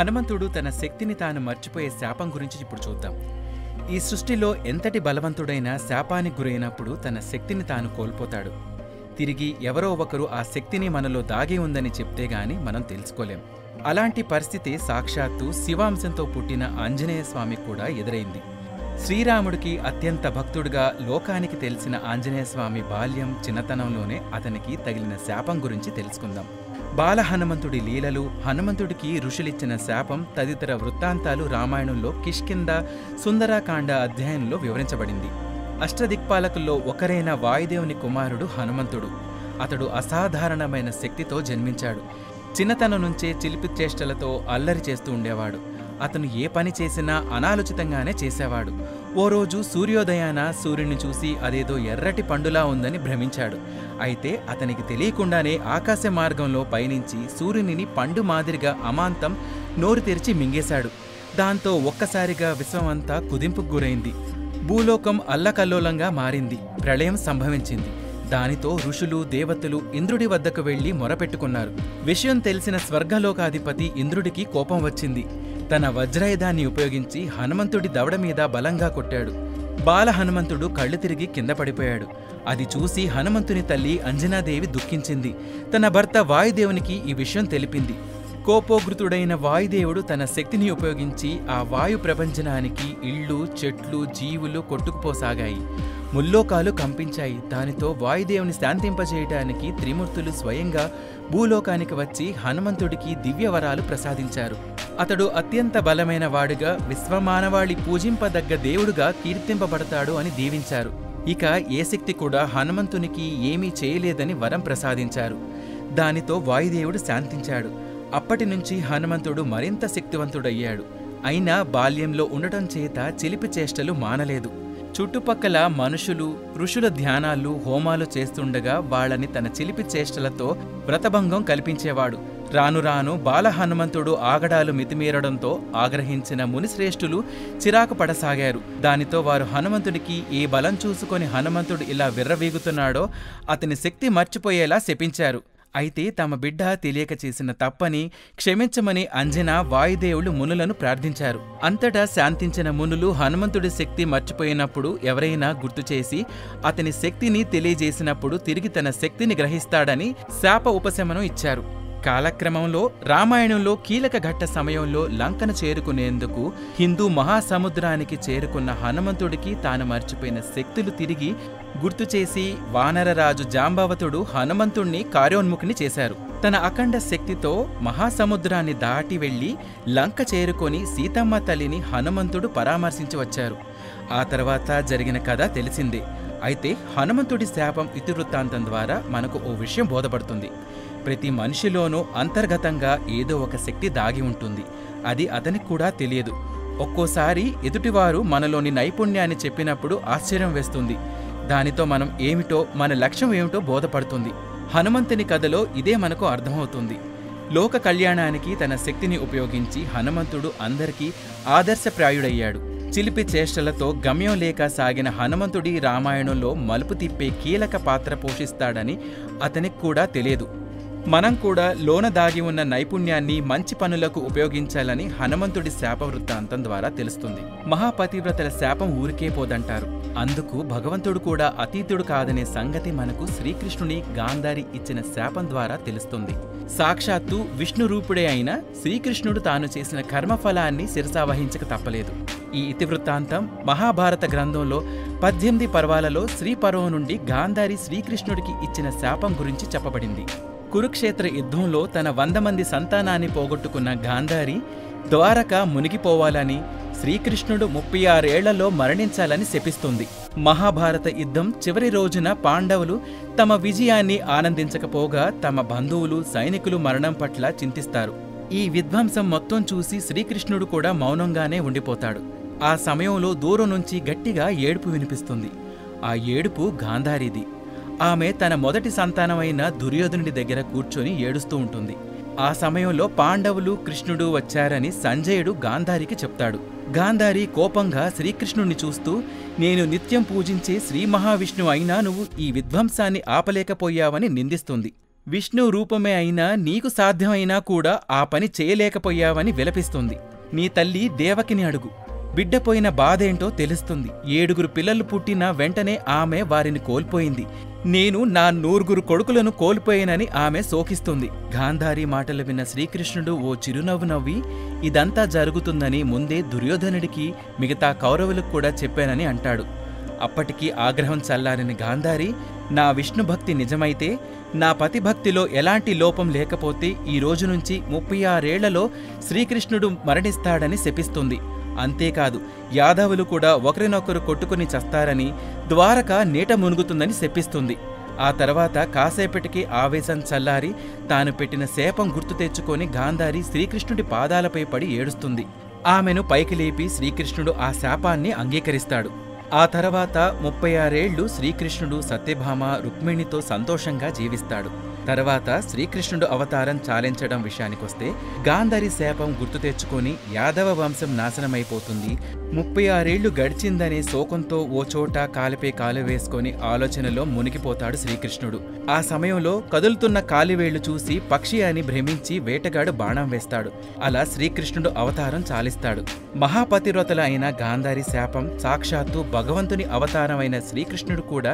హనుమంతుడు తన శక్తిని తాను మర్చిపోయే శాపం గురించి ఇప్పుడు చూద్దాం. ఈ సృష్టిలో ఎంతటి బలవంతుడైనా శాపానికి గురైనప్పుడు తన శక్తిని తాను కోల్పోతాడు. తిరిగి ఎవరో ఒకరు ఆ శక్తిని మనలో దాగి ఉందని చెప్తే గాని మనం తెలుసుకోలేం. అలాంటి పరిస్థితి సాక్షాత్తు శివాంశంతో పుట్టిన ఆంజనేయ స్వామి కూడా ఎదురైంది. శ్రీరాముడికి అత్యంత భక్తుడుగా లోకానికి తెలిసిన ఆంజనేయ స్వామి బాల్యం, చిన్నతనంలోనే అతనికి తగిలిన శాపం గురించి తెలుసుకుందాం. బాల హనుమంతుడి లీలలు, హనుమంతుడికి ఋషులిచ్చిన శాపం తదితర వృత్తాంతాలు రామాయణంలో కిష్కింద సుందరాకాండ అధ్యాయంలో వివరించబడింది. అష్టదిక్పాలకుల్లో ఒకరైన వాయుదేవుని కుమారుడు హనుమంతుడు. అతడు అసాధారణమైన శక్తితో జన్మించాడు. చిన్నతనం నుంచే చిలిపి చేష్టలతో అల్లరి చేస్తూ ఉండేవాడు. అతను ఏ పని చేసినా అనాలోచితంగానే చేసేవాడు. ఓ రోజు సూర్యోదయాన సూర్యుని చూసి అదేదో ఎర్రటి పండులా ఉందని భ్రమించాడు. అయితే అతనికి తెలియకుండానే ఆకాశ మార్గంలో పయనించి సూర్యునిని పండు మాదిరిగా అమాంతం నోరు తెరిచి మింగేశాడు. దాంతో ఒక్కసారిగా విశ్వమంతా కుదింపుకు గురైంది. భూలోకం అల్లకల్లోలంగా మారింది. ప్రళయం సంభవించింది. దానితో ఋషులు, దేవతలు ఇంద్రుడి వద్దకు వెళ్లి మొరపెట్టుకున్నారు. విషయం తెలిసిన స్వర్గలోకాధిపతి ఇంద్రుడికి కోపం వచ్చింది. తన వజ్రాయుధాన్ని ఉపయోగించి హనుమంతుడి దవడ మీద బలంగా కొట్టాడు. బాల హనుమంతుడు కళ్ళు తిరిగి కింద పడిపోయాడు. అది చూసి హనుమంతుని తల్లి అంజనాదేవి దుఃఖించింది. తన భర్త వాయుదేవునికి ఈ విషయం తెలిపింది. కోపోగృతుడైన వాయుదేవుడు తన శక్తిని ఉపయోగించి ఆ వాయు ప్రపంచనానికి ఇళ్ళు, చెట్లు, జీవులు కొట్టుకుపోసాగాయి. ముల్లోకాలు కంపించాయి. దానితో వాయుదేవుని శాంతింపజేయటానికి త్రిమూర్తులు స్వయంగా భూలోకానికి వచ్చి హనుమంతుడికి దివ్యవరాలు ప్రసాదించారు. అతడు అత్యంత బలమైన వాడుగా, విశ్వమానవాళి పూజింపదగ్గ దేవుడుగా కీర్తింపబడతాడు అని దీవించారు. ఇక ఏ శక్తి కూడా హనుమంతునికి ఏమీ చేయలేదని వరం ప్రసాదించారు. దానితో వాయుదేవుడు శాంతించాడు. అప్పటినుంచి హనుమంతుడు మరింత శక్తివంతుడయ్యాడు. అయినా బాల్యంలో ఉండటం చేత చిలిపి చేష్టలు మానలేదు. చుట్టుపక్కల మనుషులు, ఋషుల ధ్యానాలు, హోమాలు చేస్తుండగా వాళ్ళని తన చిలిపి చేష్టలతో వ్రతభంగం కల్పించేవాడు. రాను రాను బాల హనుమంతుడు ఆగడాలు మితిమీరడంతో ఆగ్రహించిన మునిశ్రేష్ఠులు చిరాకు పడసాగారు. దానితో వారు హనుమంతుడికి ఏ బలం చూసుకొని హనుమంతుడు ఇలా విర్రవీగుతున్నాడో అతని శక్తి మర్చిపోయేలా శపించారు. అయితే తమ బిడ్డ తెలియక చేసిన తప్పని క్షమించమని అంజన, వాయుదేవులు మునులను ప్రార్థించారు. అంతటా శాంతించిన మునులు హనుమంతుడి శక్తి మర్చిపోయినప్పుడు ఎవరైనా గుర్తుచేసి అతని శక్తిని తెలియజేసినప్పుడు తిరిగి తన శక్తిని గ్రహిస్తాడని శాప ఉపశమనం ఇచ్చారు. కాలక్రమంలో రామాయణంలో కీలక ఘట్ట సమయంలో లంకను చేరుకునేందుకు హిందూ మహాసముద్రానికి చేరుకున్న హనుమంతుడికి తాను మర్చిపోయిన శక్తులు తిరిగి గుర్తుచేసి వానరరాజు జాంబవతుడు హనుమంతుణ్ణి కార్యోన్ముఖిని చేశారు. తన అఖండ శక్తితో మహాసముద్రాన్ని దాటి వెళ్లి లంక చేరుకొని సీతమ్మ తల్లిని హనుమంతుడు పరామర్శించి వచ్చారు. ఆ తర్వాత జరిగిన కథ తెలిసిందే. అయితే హనుమంతుడి శాపం ఇతివృత్తాంతం ద్వారా మనకు ఓ విషయం బోధపడుతుంది. ప్రతి మనిషిలోనూ అంతర్గతంగా ఏదో ఒక శక్తి దాగి ఉంటుంది. అది అతనికి కూడా తెలియదు. ఒక్కోసారి ఎదుటివారు మనలోని నైపుణ్యాన్ని చెప్పినప్పుడు ఆశ్చర్యం వేస్తుంది. దానితో మనం ఏమిటో, మన లక్ష్యం ఏమిటో బోధపడుతుంది. హనుమంతుని కథలో ఇదే మనకు అర్థమవుతుంది. లోక కళ్యాణానికి తన శక్తిని ఉపయోగించి హనుమంతుడు అందరికీ ఆదర్శప్రాయుడయ్యాడు. చిలిపి చేష్టలతో గమ్యం లేక సాగిన హనుమంతుడి రామాయణంలో మలుపు తిప్పే కీలక పాత్ర పోషిస్తాడని అతనికి కూడా తెలియదు. మనం కూడా లోన దాగి ఉన్న నైపుణ్యాన్ని మంచి పనులకు ఉపయోగించాలని హనుమంతుడి శాప వృత్తాంతం ద్వారా తెలుస్తుంది. మహాపతివ్రతల శాపం ఊరికే పోదంటారు. అందుకు భగవంతుడు కూడా అతీతుడు కాదనే సంగతి మనకు శ్రీకృష్ణుని గాంధారి ఇచ్చిన శాపం ద్వారా తెలుస్తుంది. సాక్షాత్తు విష్ణు రూపుడే అయిన శ్రీకృష్ణుడు తాను చేసిన కర్మఫలాన్ని శిరసావహించక తప్పలేదు. ఈ ఇతివృత్తాంతం మహాభారత గ్రంథంలో 18 పర్వాలలో శ్రీపర్వం నుండి గాంధారి శ్రీకృష్ణుడికి ఇచ్చిన శాపం గురించి చెప్పబడింది. కురుక్షేత్ర యుద్ధంలో తన 100 మంది సంతానాన్ని పోగొట్టుకున్న గాంధారి ద్వారక మునిగిపోవాలని, శ్రీకృష్ణుడు 36 ఏళ్లలో మరణించాలని శపిస్తుంది. మహాభారత యుద్ధం చివరి రోజున పాండవులు తమ విజయాన్ని ఆనందించకపోగా తమ బంధువులు, సైనికులు మరణం పట్ల చింతిస్తారు. ఈ విధ్వంసం మొత్తం చూసి శ్రీకృష్ణుడు కూడా మౌనంగానే ఉండిపోతాడు. ఆ సమయంలో దూరం నుంచి గట్టిగా ఏడుపు వినిపిస్తుంది. ఆ ఏడుపు గాంధారిది. ఆమె తన మొదటి సంతానమైన దుర్యోధనుడి దగ్గర కూర్చొని ఏడుస్తూ ఉంటుంది. ఆ సమయంలో పాండవులు, కృష్ణుడు వచ్చారని సంజయుడు గాంధారికి చెప్తాడు. గాంధారి కోపంగా శ్రీకృష్ణుణ్ణి చూస్తూ, నేను నిత్యం పూజించే శ్రీ మహావిష్ణువు అయినా నువ్వు ఈ విధ్వంసాన్ని ఆపలేకపోయావని నిందిస్తుంది. విష్ణు రూపమే అయినా నీకు సాధ్యమైనా కూడా ఆ పని చేయలేకపోయావని విలపిస్తుంది. నీ తల్లి దేవకిని అడుగు, బిడ్డపోయిన బాధేంటో తెలుస్తుంది. 7 పిల్లలు పుట్టిన వెంటనే ఆమె వారిని కోల్పోయింది. నేను నా 9 కొడుకులను కోల్పోయానని ఆమె శోకిస్తుంది. గాంధారి మాటలు విన్న శ్రీకృష్ణుడు ఓ చిరునవ్వు నవ్వి, ఇదంతా జరుగుతుందని ముందే దుర్యోధనుడికి మిగతా కౌరవులకు కూడా చెప్పానని అంటాడు. అప్పటికి ఆగ్రహం చల్లారని గాంధారి, నా విష్ణుభక్తి నిజమైతే, నా పతిభక్తిలో ఎలాంటి లోపం లేకపోతే ఈ రోజు నుంచి 36 ఏళ్లలో శ్రీకృష్ణుడు మరణిస్తాడని శపిస్తుంది. అంతేకాదు, యాదవులు కూడా ఒకరినొకరు కొట్టుకుని చస్తారని, ద్వారక నీట మునుగుతుందని శపిస్తుంది. ఆ తర్వాత కాసేపటికి ఆవేశం చల్లారి తాను పెట్టిన శాపం గుర్తు తెచ్చుకొని గాంధారి శ్రీకృష్ణుడి పాదాలపై పడి ఏడుస్తుంది. ఆమెను పైకి లేపి శ్రీకృష్ణుడు ఆ శాపాన్ని అంగీకరిస్తాడు. ఆ తర్వాత 36 ఏళ్లు శ్రీకృష్ణుడు సత్యభామ రుక్మిణితో సంతోషంగా జీవిస్తాడు. తర్వాత శ్రీకృష్ణుడు అవతారం చాలించడం విషయానికొస్తే, గాంధారి శాపం గుర్తు తెచ్చుకొని యాదవ వంశం నాశనమైపోతుంది. 36 ఏళ్లు గడిచిందనే శోకంతో ఓ చోట కాలిపై కాలు వేసుకొని ఆలోచనలో మునిగిపోతాడు శ్రీకృష్ణుడు. ఆ సమయంలో కదులుతున్న కాలివేళ్లు చూసి పక్షి అని భ్రమించి వేటగాడు బాణం వేస్తాడు. అలా శ్రీకృష్ణుడు అవతారం చాలిస్తాడు. మహాపతివ్రతల అయిన గాంధారి శాపం సాక్షాత్తు భగవంతుని అవతారమైన శ్రీకృష్ణుడు కూడా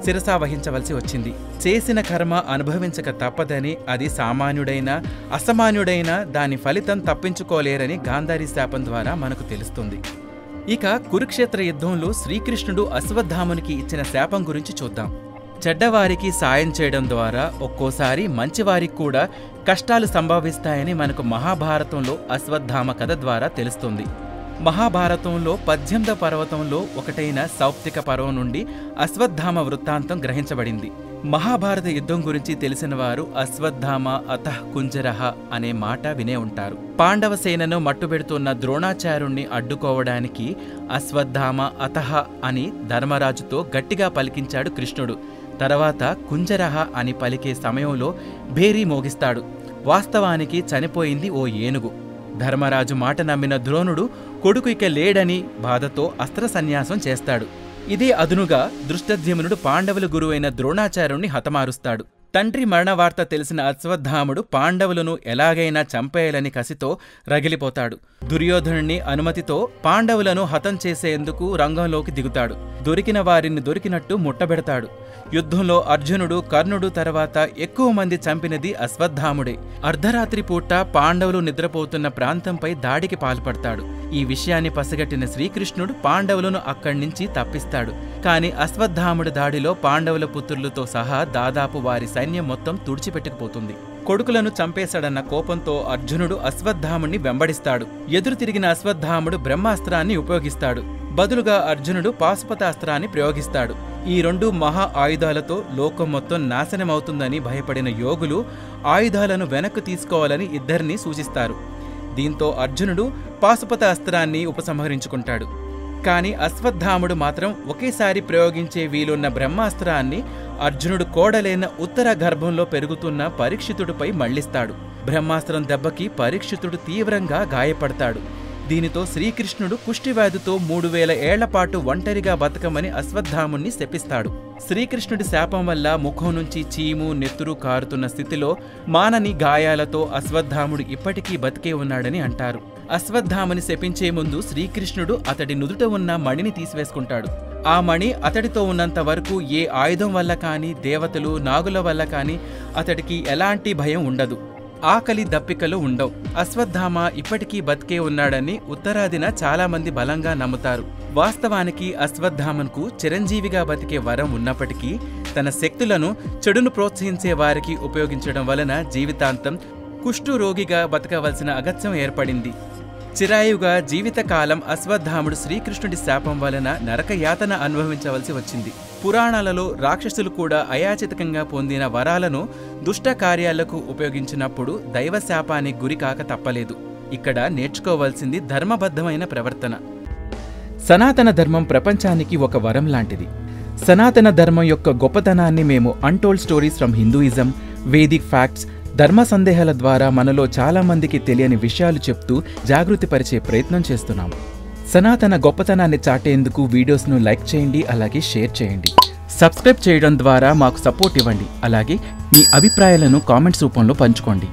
శిరసావహించవలసి వచ్చింది. చేసిన కర్మ అనుభవించక తప్పదని, అది సామాన్యుడైనా అసామాన్యుడైనా దాని ఫలితం తప్పించుకోలేరని గాంధారి శాపం ద్వారా మనకు తెలుస్తుంది. ఇక కురుక్షేత్ర యుద్ధంలో శ్రీకృష్ణుడు అశ్వత్థామునికి ఇచ్చిన శాపం గురించి చూద్దాం. చెడ్డవారికి సాయం చేయడం ద్వారా ఒక్కోసారి మంచివారికి కూడా కష్టాలు సంభవిస్తాయని మనకు మహాభారతంలో అశ్వత్థామ కథ ద్వారా తెలుస్తుంది. మహాభారతంలో 18వ పర్వతంలో ఒకటైన సౌప్తిక పర్వం నుండి అశ్వత్థామ వృత్తాంతం గ్రహించబడింది. మహాభారత యుద్ధం గురించి తెలిసిన వారు అశ్వత్థామ అతః కుంజరః అనే మాట వినే ఉంటారు. పాండవ సేనను మట్టుబెడుతున్న ద్రోణాచార్యుణ్ణి అడ్డుకోవడానికి అశ్వత్థామ అతః అని ధర్మరాజుతో గట్టిగా పలికించాడు కృష్ణుడు. తర్వాత కుంజరః అని పలికే సమయంలో భేరీ మోగిస్తాడు. వాస్తవానికి చనిపోయింది ఓ ఏనుగు. ధర్మరాజు మాట నమ్మిన ద్రోణుడు కొడుకు ఇక లేడని బాధతో అస్త్ర సన్యాసం చేస్తాడు. ఇదే అదునుగా దృష్టద్యుమ్నుడు పాండవుల గురువైన ద్రోణాచార్యుణ్ణి హతమారుస్తాడు. తండ్రి మరణ వార్త తెలిసిన అశ్వత్థాముడు పాండవులను ఎలాగైనా చంపేయాలని కసితో రగిలిపోతాడు. దుర్యోధనుని అనుమతితో పాండవులను హతం చేసేందుకు రంగంలోకి దిగుతాడు. దొరికిన వారిని దొరికినట్టు ముట్టబెడతాడు. యుద్ధంలో అర్జునుడు, కర్ణుడు తర్వాత ఎక్కువ మంది చంపినది అశ్వత్థాముడే. అర్ధరాత్రి పూట పాండవులు నిద్రపోతున్న ప్రాంతంపై దాడికి పాల్పడతాడు. ఈ విషయాన్ని పసిగట్టిన శ్రీకృష్ణుడు పాండవులను అక్కడి నుంచి తప్పిస్తాడు. కాని అశ్వత్థాముడి దాడిలో పాండవుల పుత్రులతో సహా దాదాపు వారి సైన్యం మొత్తం తుడిచిపెట్టుకుపోతుంది. కొడుకులను చంపేశాడన్న కోపంతో అర్జునుడు అశ్వత్థాముడిని వెంబడిస్తాడు. ఎదురు తిరిగిన అశ్వత్థాముడు బ్రహ్మాస్త్రాన్ని ఉపయోగిస్తాడు. బదులుగా అర్జునుడు పాశుపత అస్త్రాన్ని ప్రయోగిస్తాడు. ఈ 2 మహా ఆయుధాలతో లోకం మొత్తం నాశనమవుతుందని భయపడిన యోగులు ఆయుధాలను వెనక్కు తీసుకోవాలని ఇద్దరినీ సూచిస్తారు. దీంతో అర్జునుడు పాశుపత అస్త్రాన్ని ఉపసంహరించుకుంటాడు. కాని అశ్వత్థాముడు మాత్రం ఒకేసారి ప్రయోగించే వీలున్న బ్రహ్మాస్త్రాన్ని అర్జునుడు కోడలైన ఉత్తర గర్భంలో పెరుగుతున్న పరీక్షితుడిపై మళ్లిస్తాడు. బ్రహ్మాస్త్రం దెబ్బకి పరీక్షితుడు తీవ్రంగా గాయపడతాడు. దీనితో శ్రీకృష్ణుడు కుష్ఠివ్యాధితో 3000 ఏళ్లపాటు ఒంటరిగా బతకమని అశ్వత్థాముణ్ణి శపిస్తాడు. శ్రీకృష్ణుడి శాపం వల్ల ముఖం నుంచి చీము, నెత్తురు కారుతున్న స్థితిలో మానని గాయాలతో అశ్వత్థాముడు ఇప్పటికీ బతికే ఉన్నాడని అంటారు. అశ్వత్థాముని శపించే ముందు శ్రీకృష్ణుడు అతడి నుదుట ఉన్న మణిని తీసివేసుకుంటాడు. ఆ మణి అతడితో ఉన్నంత వరకు ఏ ఆయుధం వల్ల కానీ, దేవతలు, నాగుల వల్ల కానీ అతడికి ఎలాంటి భయం ఉండదు. ఆకలి దప్పికలు ఉండవు. అశ్వత్థామ ఇప్పటికీ బతికే ఉన్నాడని ఉత్తరాదిన చాలామంది బలంగా నమ్ముతారు. వాస్తవానికి అశ్వత్థామన్కు చిరంజీవిగా బతికే వరం ఉన్నప్పటికీ తన శక్తులను చెడును ప్రోత్సహించే వారికి ఉపయోగించడం వలన జీవితాంతం కుష్ఠురోగిగా బతకవలసిన అగత్యం ఏర్పడింది. చిరాయుగా జీవితకాలం అశ్వత్థాముడు శ్రీకృష్ణుడి శాపం వలన నరకయాతన అనుభవించవలసి వచ్చింది. పురాణాలలో రాక్షసులు కూడా అయాచితంగా పొందిన వరాలను దుష్ట కార్యాలకు ఉపయోగించినప్పుడు దైవశాపానికి గురికాక తప్పలేదు. ఇక్కడ నేర్చుకోవాల్సింది ధర్మబద్ధమైన ప్రవర్తన. సనాతన ధర్మం ప్రపంచానికి ఒక వరం లాంటిది. సనాతన ధర్మం యొక్క గొప్పతనాన్ని మేము untold stories from Hinduism, Vedic facts, ధర్మ సందేహాల ద్వారా మనలో చాలామందికి తెలియని విషయాలు చెప్తూ జాగృతిపరిచే ప్రయత్నం చేస్తున్నాము. సనాతన గొప్పతనాన్ని చాటేందుకు వీడియోస్ను లైక్ చేయండి, అలాగే షేర్ చేయండి. సబ్స్క్రైబ్ చేయడం ద్వారా మాకు సపోర్ట్ ఇవ్వండి. అలాగే మీ అభిప్రాయాలను కామెంట్స్ రూపంలో పంచుకోండి.